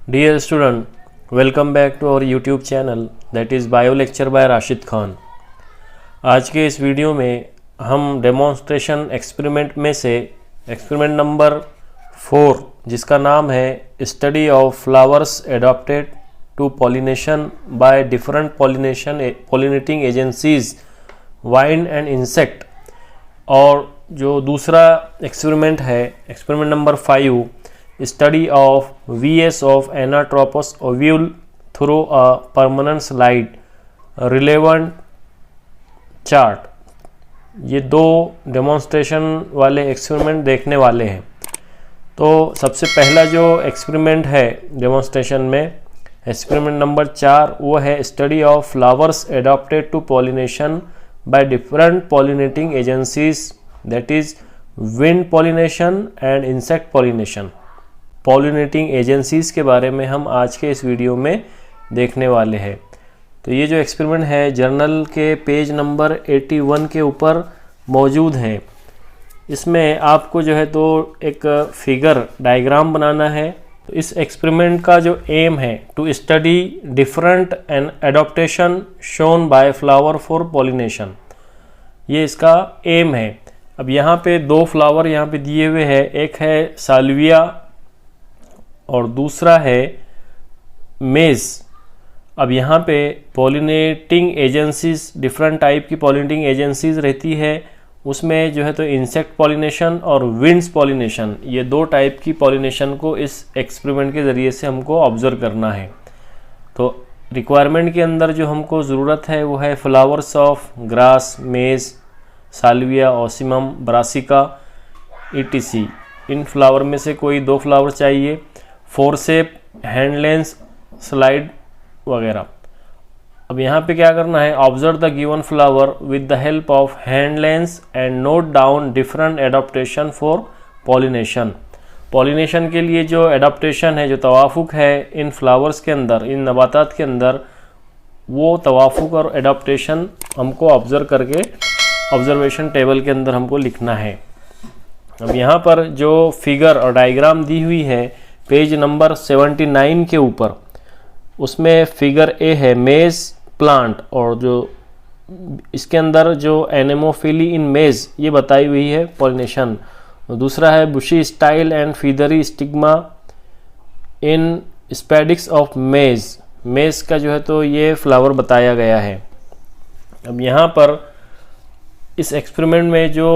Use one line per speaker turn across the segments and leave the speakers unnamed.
Dear student, welcome back to our YouTube channel that is Bio Lecture by Rashid Khan. आज के इस video में हम डेमोन्स्ट्रेशन एक्सपेरिमेंट में से एक्सपेरिमेंट नंबर 4 जिसका नाम है study of flowers adopted to pollination by different pollinating agencies wind and insect, और जो दूसरा एक्सपेरिमेंट है experiment number 5 study of VS of Anatropous ovule through a permanent slide relevant chart। ये दो डेमोन्स्ट्रेशन वाले एक्सपेरिमेंट देखने वाले हैं। तो सबसे पहला जो एक्सपेरिमेंट है डेमोन्स्ट्रेशन में एक्सपेरिमेंट नंबर 4 वो है study of flowers adopted to pollination by different pollinating agencies, that is wind pollination and insect pollination. Pollinating agencies के बारे में हम आज के इस वीडियो में देखने वाले हैं। तो ये जो एक्सपेरिमेंट है जर्नल के पेज नंबर 81 के ऊपर मौजूद है। इसमें आपको जो है तो एक फिगर डायग्राम बनाना है। तो इस एक्सपेरिमेंट का जो एम है to study different and adaptation shown by flower for pollination, ये इसका एम है। अब यहाँ पे दो फ्लावर यहाँ पे दिए हुए हैं, एक है साल्विया और दूसरा है मेज। अब यहाँ पे पॉलिनेटिंग एजेंसीज डिफरेंट टाइप की पॉलिनेटिंग एजेंसीज रहती है, उसमें जो है तो इंसेक्ट पॉलिनेशन और विंड्स पॉलिनेशन, ये दो टाइप की पॉलिनेशन को इस एक्सपेरिमेंट के ज़रिए से हमको ऑब्जर्व करना है। तो रिक्वायरमेंट के अंदर जो हमको ज़रूरत है वो है फ्लावर्स ऑफ ग्रास, मेज, साल्विया, ऑसिमम, ब्रासिका, etc। इन फ्लावर में से कोई दो फ्लावर चाहिए, फोरसेप, हैंड लेंस, स्लाइड वगैरह। अब यहाँ पे क्या करना है, observe the given flower with the help of hand lens and note down different adaptation for pollination. Pollination के लिए जो एडाप्टेशन है, जो तवाफुक है इन फ्लावर्स के अंदर, इन नबातात के अंदर, वो तवाफुक और एडाप्टेशन हमको ऑब्जर्व करके ऑब्जर्वेशन टेबल के अंदर हमको लिखना है। अब यहाँ पर जो फिगर और डायग्राम दी हुई है पेज नंबर 79 के ऊपर, उसमें फिगर ए है मेज प्लांट, और जो इसके अंदर जो एनेमोफिली इन मेज ये बताई हुई है पॉलिनेशन। दूसरा है bushy style and feathery stigma in spadix of maize, maize का जो है तो ये फ्लावर बताया गया है। अब यहाँ पर इस एक्सपेरिमेंट में जो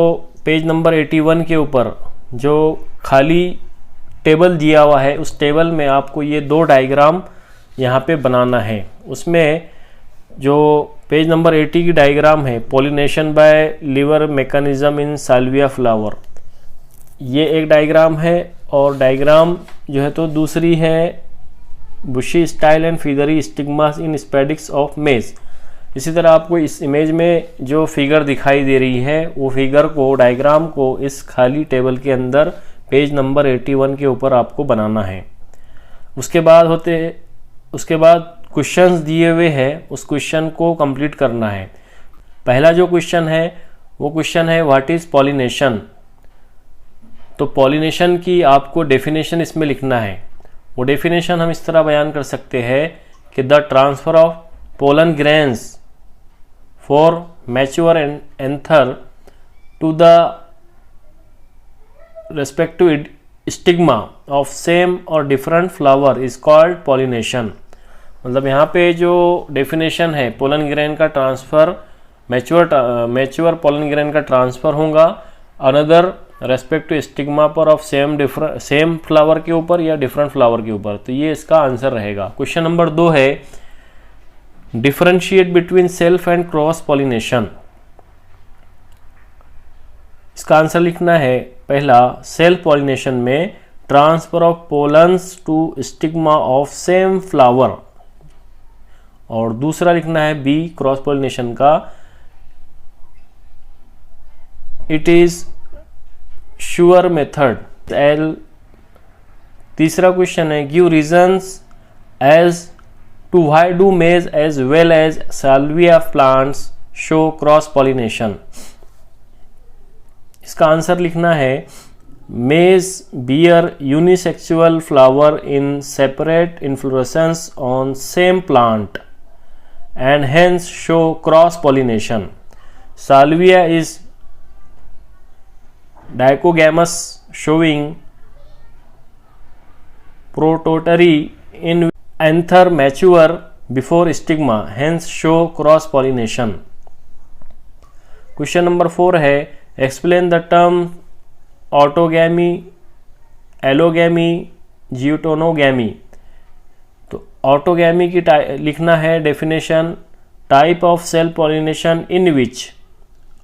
पेज नंबर 81 के ऊपर जो खाली टेबल दिया हुआ है, उस टेबल में आपको ये दो डायग्राम यहाँ पे बनाना है। उसमें जो पेज नंबर 80 की डायग्राम है pollination by liver mechanism in Salvia flower, ये एक डायग्राम है, और डायग्राम जो है तो दूसरी है bushy style and feathery stigmas in spadix of maize. इसी तरह आपको इस इमेज में जो फिगर दिखाई दे रही है वो फिगर को, डायग्राम को इस खाली टेबल के अंदर पेज नंबर 81 के ऊपर आपको बनाना है। उसके बाद क्वेश्चंस दिए हुए हैं, उस क्वेश्चन को कंप्लीट करना है। पहला जो क्वेश्चन है वो क्वेश्चन है व्हाट इज पॉलिनेशन। तो पॉलिनेशन की आपको डेफिनेशन इसमें लिखना है। वो डेफिनेशन हम इस तरह बयान कर सकते हैं कि the transfer of pollen grains for mature anther to the respective stigma of same or different flower is called pollination। मतलब यहाँ पे जो डेफिनेशन है पोलन ग्रेन का ट्रांसफ़र, मैच्योर पोलन ग्रेन का ट्रांसफ़र होगा अनदर रेस्पेक्टिव स्टिग्मा पर of same flower के ऊपर या डिफरेंट फ्लावर के ऊपर। तो ये इसका आंसर रहेगा। क्वेश्चन नंबर 2 है differentiate between self and cross pollination. इसका आंसर लिखना है पहला सेल्फ पॉलिनेशन में transfer of pollens to stigma of same flower, और दूसरा लिखना है बी क्रॉस पॉलिनेशन का इट इज श्योर मेथड एल। तीसरा क्वेश्चन है give reasons as to why do maize as well as salvia plants show cross pollination. इसका answer लिखना है Maize bear unisexual flower in separate inflorescence on same plant and hence show cross pollination. Salvia is dichogamous, showing prototary in anther mature before stigma, hence show cross pollination. Question number 4 है explain the term autogamy, allogamy, geitonogamy. तो autogamy की लिखना है definition, type of self pollination in which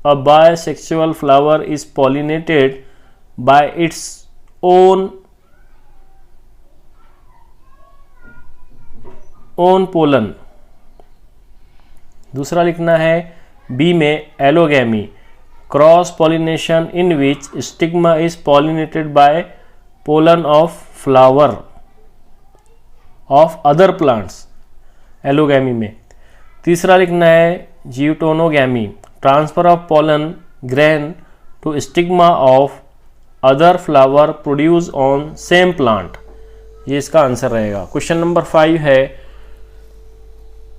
a bisexual flower is pollinated by its own pollen. दूसरा लिखना है B में allogamy, cross pollination in which stigma is pollinated by pollen of flower of other plants, allogamy में। तीसरा लिखना है geitonogamy, transfer of pollen grain to stigma of other flower produce on same plant. ये इसका answer रहेगा। Question number 5 है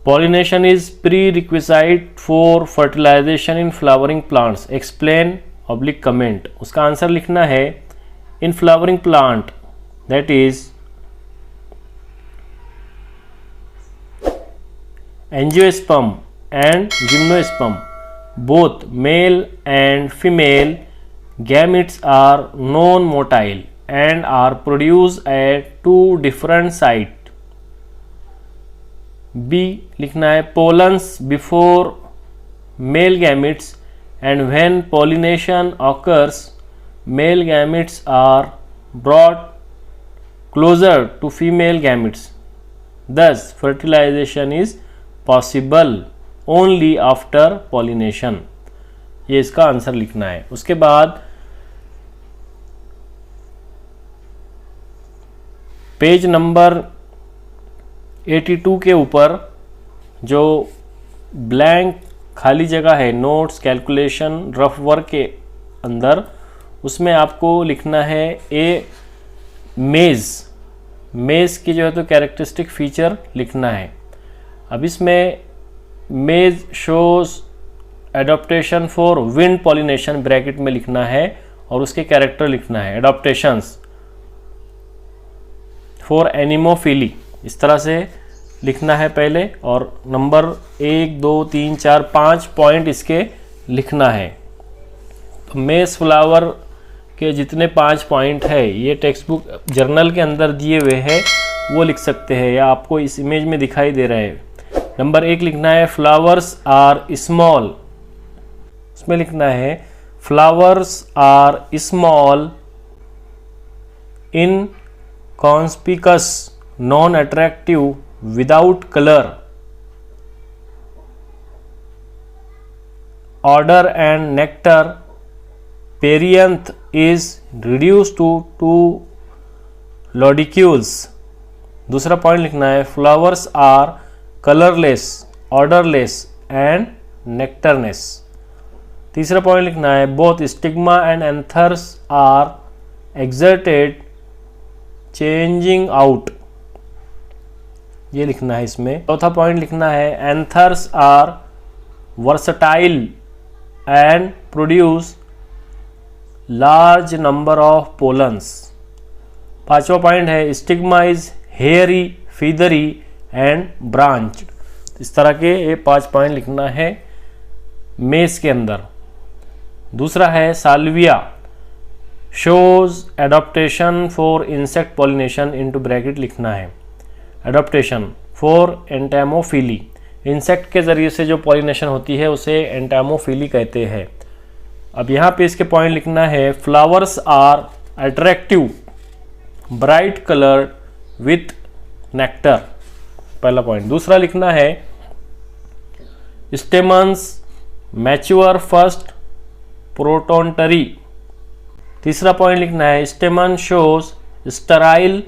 pollination is prerequisite for fertilisation in flowering plants, explain oblique comment. उसका answer लिखना है in flowering plant that is angiosperm and gymnosperm, both male and female gametes are non-motile and are produced at 2 different sites. B लिखना है pollens before male gametes and when pollination occurs male gametes are brought closer to female gametes, thus fertilization is possible only after pollination. ये इसका answer लिखना है। उसके बाद page number 82 के ऊपर जो ब्लैंक खाली जगह है नोट्स, कैलकुलेशन, रफ वर्क के अंदर, उसमें आपको लिखना है ए मेज की जो है तो कैरेक्टरिस्टिक फीचर लिखना है। अब इसमें मेज shows adaptation for wind pollination bracket में लिखना है और उसके कैरेक्टर लिखना है। एडॉप्टेशंस फॉर एनिमोफिली, इस तरह से लिखना है पहले, और नंबर 1 2 3 4 5 पॉइंट इसके लिखना है। तो मेज फ्लावर के जितने 5 पॉइंट है ये टेक्स्ट बुक जर्नल के अंदर दिए हुए हैं, वो लिख सकते हैं या आपको इस इमेज में दिखाई दे रहा है। नंबर 1 लिखना है फ्लावर्स आर स्मॉल, उसमें लिखना है flowers are small in conspicuous non attractive without colour, odour and nectar, perianth is reduce to 2 lodicules. दूसरा पॉइंट लिखना है flowers are colourless, odourless and nectarless. तीसरा पॉइंट लिखना है both stigma and anthers are exserted hanging out, ये लिखना है इसमें। चौथा पॉइंट लिखना है anthers are versatile and produce large number of pollens. पांचवा पॉइंट है stigma is hairy, feathery and branched. इस तरह के ये 5 पॉइंट लिखना है मेज के अंदर। दूसरा है Salvia shows adaptation for insect pollination into bracket लिखना है। एडॉप्टेशन फॉर एंटामोफिली, इंसेक्ट के जरिए से जो पॉलिनेशन होती है उसे एंटामोफिली कहते हैं। अब यहाँ पे इसके पॉइंट लिखना है flowers are attractive, bright coloured with nectar, पहला पॉइंट। दूसरा लिखना है स्टेमन्स मैच्योर फर्स्ट प्रोटोन्टरी। तीसरा पॉइंट लिखना है stamen shows sterile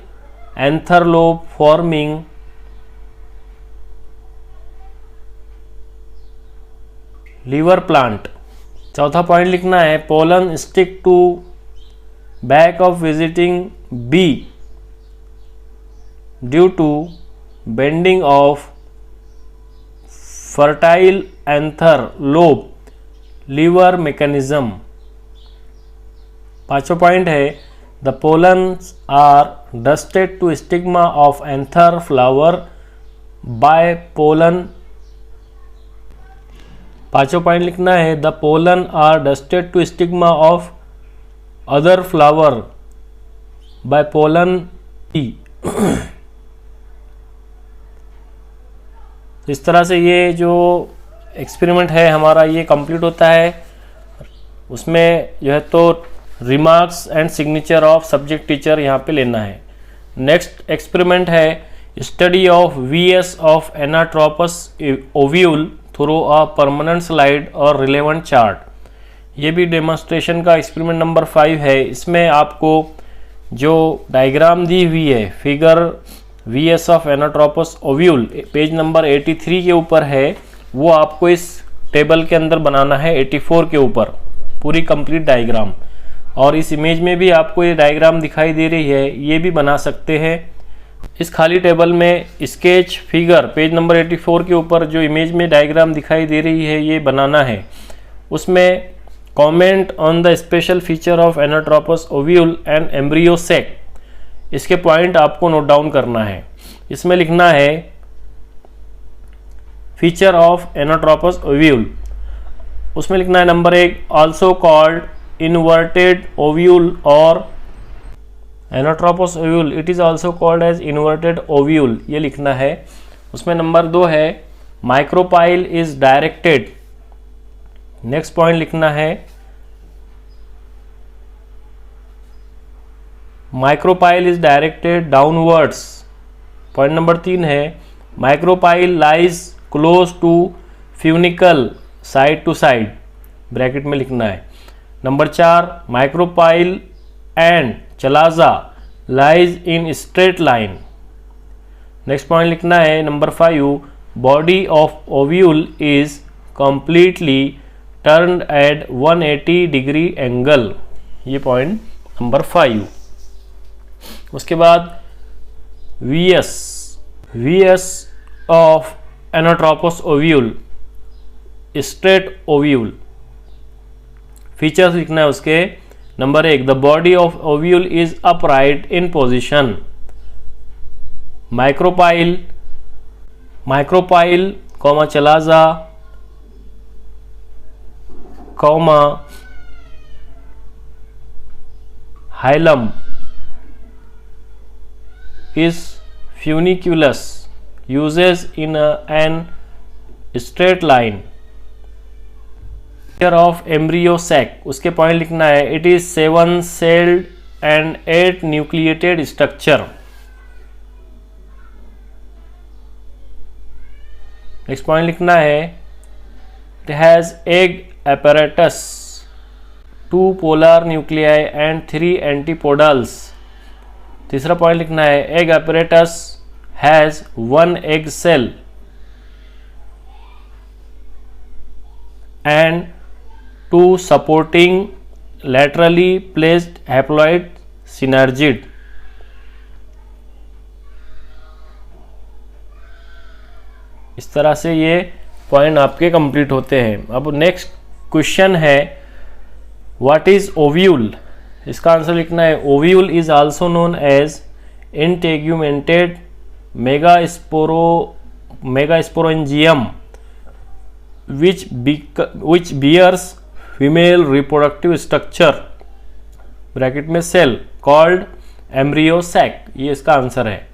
anther lobe forming lever plant. चौथा पॉइंट लिखना है pollen stick to back of visiting bee due to bending of fertile anther lobe lever mechanism। पांचवा पॉइंट है the pollens are dusted to stigma of anther flower by pollen. पांचवा point लिखना है the pollen are dusted to stigma of other flower by pollen ई। इस तरह से ये जो एक्सपेरिमेंट है हमारा ये कंप्लीट होता है। उसमें जो है तो remarks and signature of subject teacher यहाँ पे लेना है। नेक्स्ट एक्सपेरिमेंट है study of VS of anatropous ovule through a permanent slide और रिलेवेंट चार्ट। ये भी डेमोन्स्ट्रेशन का एक्सपेरिमेंट नंबर 5 है। इसमें आपको जो डायग्राम दी हुई है figure VS of anatropous ovule page number 83 के ऊपर है, वो आपको इस टेबल के अंदर बनाना है 84 के ऊपर पूरी कंप्लीट डायग्राम। और इस इमेज में भी आपको ये डायग्राम दिखाई दे रही है, ये भी बना सकते हैं। इस खाली टेबल में स्केच फिगर पेज नंबर 84 के ऊपर जो इमेज में डायग्राम दिखाई दे रही है ये बनाना है। उसमें comment on the special feature of anatropous ovule and embryo sac, इसके पॉइंट आपको नोट डाउन करना है। इसमें लिखना है फीचर ऑफ एनाट्रोपस ओव्यूल, उसमें लिखना है number 1 also called inverted ovule और anatropous ovule, it is also called as inverted ovule, ये लिखना है। उसमें नंबर 2 है micropyle is directed. Next point लिखना है micropyle is directed downwards. Point number 3 है micropyle lies close to funicle side to side, bracket में लिखना है। Number 4 micropyle and chalaza lies in straight line. Next point लिखना है number 5 body of ovule is completely turned at 180 degree angle, ये point number 5। उसके बाद VS of anatropous ovule straight ovule, features लिखना है उसके। Number 1 the body of ovule is upright in position. Micropyle comma chalaza comma hilum is funiculus uses in an straight line। Figure of embryo sac, उसके point लिखना है it is 7 celled and 8 nucleated structure। Next point लिखना है it has egg apparatus, 2 polar nuclei and 3 antipodals। तीसरा point लिखना है egg apparatus has 1 egg cell and 2 supporting laterally placed haploid synergid। इस तरह से ये पॉइंट आपके कंप्लीट होते हैं। अब नेक्स्ट क्वेश्चन है व्हाट इज ओव्यूल, इसका आंसर लिखना है ovule is also known as integumented megasporangium which bears female reproductive structure bracket में सेल कॉल्ड एम्ब्रियो सैक, ये इसका आंसर है।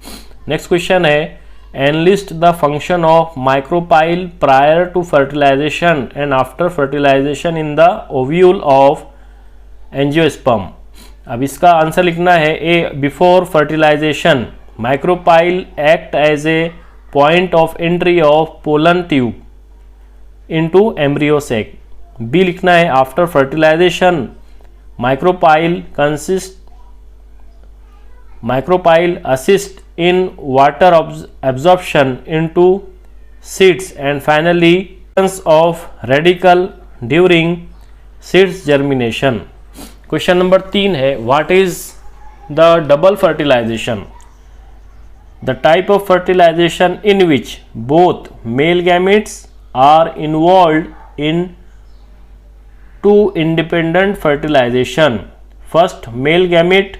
नेक्स्ट क्वेश्चन है enlist the function of micropyle prior to fertilisation and after fertilisation in the ovule of angiosperm. अब इसका answer लिखना है a before fertilisation micropyle act as a point of entry of pollen tube into embryo sac। B लिखना है after fertilisation micropyle assist in water absorption into seeds and finally presence of radicle during seeds germination। Question number 3 है, what is the double fertilisation? The type of fertilisation in which both male gametes are involved in two independent fertilisation. First, male gamete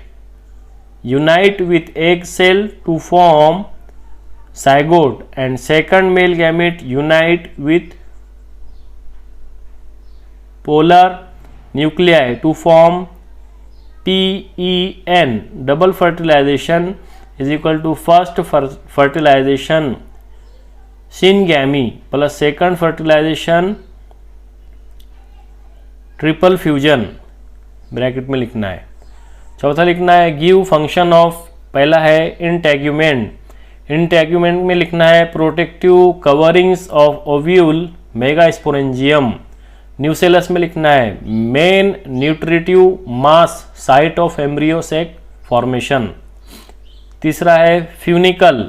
unite with egg cell to form zygote, and second, male gamete unite with polar nuclei to form PEN. Double fertilization is equal to first fertilization syngamy plus second fertilization triple fusion, bracket में लिखना है. चौथा लिखना है give function of, पहला है integument. Integument में लिखना है protective coverings of ovule megasporangium. Nucellus में लिखना है main nutritive mass site of embryo sac formation. तीसरा है funicle,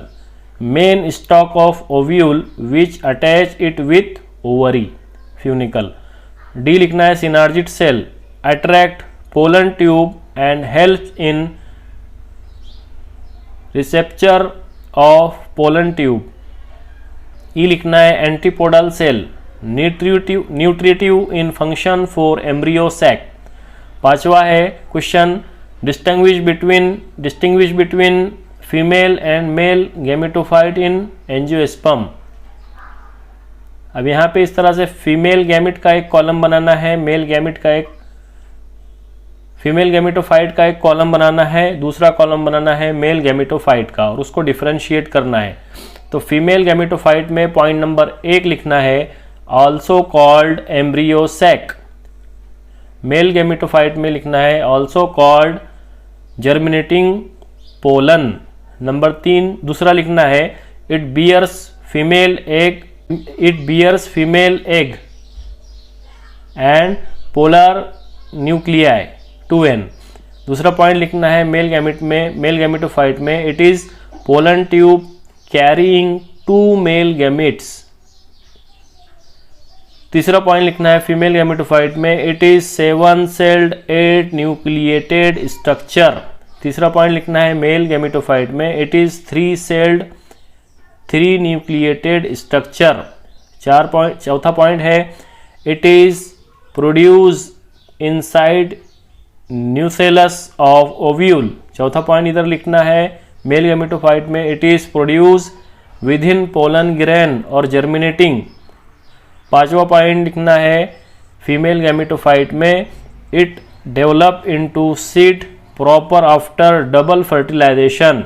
main stalk of ovule which attach it with ovary, funicle. D लिखना है synergid cell, attract pollen tube and helps in receptor of pollen tube. E लिखना है antipodal cell, nutritive in function for embryo sac. पांचवा है question, distinguish between female and male gametophyte in angiosperm. अब यहाँ पे इस तरह से फीमेल गैमेट का एक कॉलम बनाना है, फीमेल गैमेटोफाइट का एक कॉलम बनाना है, दूसरा कॉलम बनाना है मेल गैमेटोफाइट का, और उसको डिफरेंशिएट करना है. तो फीमेल गैमेटोफाइट में पॉइंट नंबर 1 लिखना है also called embryo sac. Male gametophyte में लिखना है also called germinating pollen. Number 3 दूसरा लिखना है it bears female egg and polar nuclei 2n. दूसरा पॉइंट लिखना है मेल गैमेटोफाइट में it is pollen tube carrying 2 male gametes. तीसरा पॉइंट लिखना है फीमेल गैमेटोफाइट में it is 7 celled 8 nucleated structure. तीसरा पॉइंट लिखना है मेल गैमेटोफाइट में it is 3 celled 3 nucleated structure. चौथा पॉइंट है it is produce inside nucellus of ovule. चौथा पॉइंट इधर लिखना है मेल गैमेटोफाइट में it is produce within pollen grain और जर्मिनेटिंग. पांचवा पॉइंट लिखना है फीमेल गैमेटोफाइट में it develop into seed proper after double fertilisation.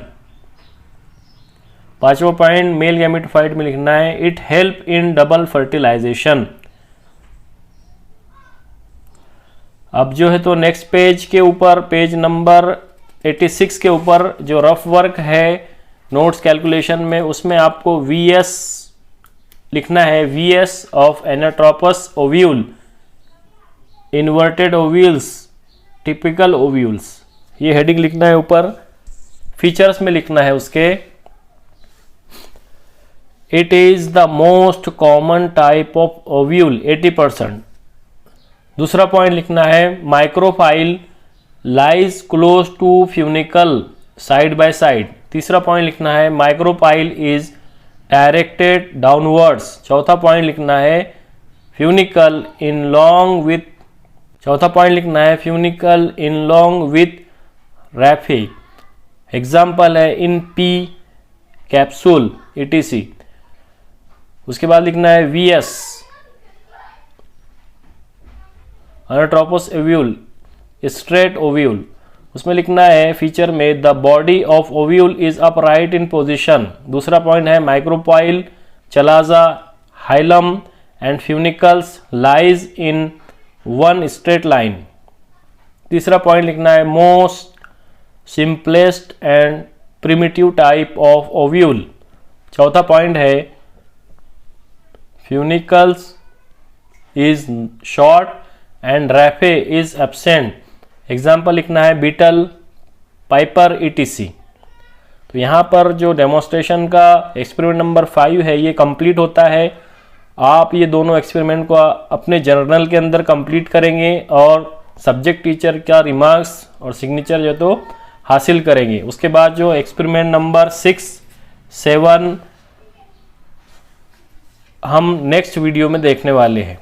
पांचवा पॉइंट मेल गैमेटोफाइट में लिखना है it help in double fertilisation. अब जो है तो नेक्स्ट पेज के ऊपर, पेज नंबर 86 के ऊपर जो रफ वर्क है नोट्स कैलकुलेशन में, उसमें आपको VS लिखना है, VS of anatropous ovule, inverted ovules, typical ovules, ये हेडिंग लिखना है ऊपर. फीचर्स में लिखना है उसके it is the most common type of ovule 80%. दूसरा पॉइंट लिखना है micropyle lies close to funicle side by side. तीसरा पॉइंट लिखना है माइक्रोफाइल इज डायरेक्टेड डाउनवर्ड्स. चौथा पॉइंट लिखना है funicle in long with रैफी. Example है इन पी कैप्सूल etc. उसके बाद लिखना है VS anatropous ovule, straight ovule. उसमें लिखना है फीचर में the body of ovule is upright in position. दूसरा पॉइंट है micropyle chalaza hilum and funicles lies in one straight line. तीसरा पॉइंट लिखना है most simplest and primitive type of ovule. चौथा पॉइंट है funicles is short and raphe is absent. Example लिखना है beetle Piper etc. तो यहाँ पर जो डेमोन्स्ट्रेशन का एक्सपेरिमेंट नंबर 5 है ये कंप्लीट होता है. आप ये दोनों एक्सपेरिमेंट को अपने जर्नल के अंदर कंप्लीट करेंगे और सब्जेक्ट टीचर का रिमार्क्स और सिग्नेचर जो तो हासिल करेंगे। उसके बाद जो एक्सपेरिमेंट नंबर 6, 7 हम नेक्स्ट वीडियो में देखने वाले हैं।